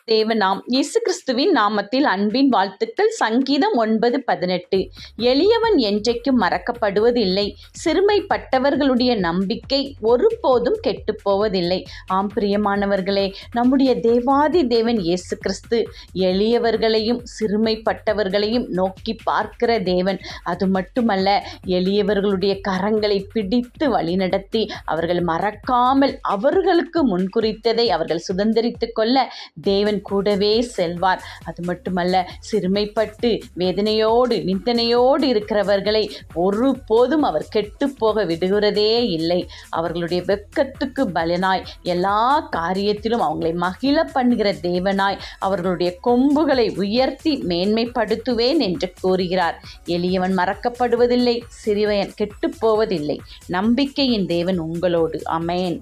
தேவனாம் இயேசு கிறிஸ்துவின் நாமத்தில் அன்பின் வாழ்த்துக்கள். சங்கீதம் 9:18. எளியவன் என்றைக்கும் மறக்கப்படுவதில்லை, சிறுமைப்பட்டவர்களுடைய நம்பிக்கை ஒருபோதும் கெட்டுப்போவதில்லை. ஆம் பிரியமானவர்களே, நம்முடைய தேவாதி தேவன் இயேசு கிறிஸ்து எளியவர்களையும் சிறுமைப்பட்டவர்களையும் நோக்கி பார்க்கிற தேவன். அது மட்டுமல்ல, எளியவர்களுடைய கரங்களை பிடித்து வழிநடத்தி அவர்கள் மறக்காமல் அவர்களுக்கு முன்குறித்ததை அவர்கள் சுதந்திரித்து கொள்ள தேவன் கூடவே செல்வார். அது மட்டுமல்ல, சிறுமைப்பட்டு வேதனையோடு நிந்தனையோடு இருக்கிறவர்களை ஒருபோதும் அவர் கெட்டு போக விடுகிறதே இல்லை. அவர்களுடைய வெட்கத்துக்கு பலனாய் எல்லா காரியத்திலும் அவங்களை மகிழ பண்ணுகிற தேவனாய் அவர்களுடைய கொம்புகளை உயர்த்தி மேன்மைப்படுத்துவேன் என்று கூறுகிறார். எளியவன் மறக்கப்படுவதில்லை, சிறியவன் கெட்டு போவதில்லை. நம்பிக்கையின் தேவன் உங்களோடு. ஆமென்.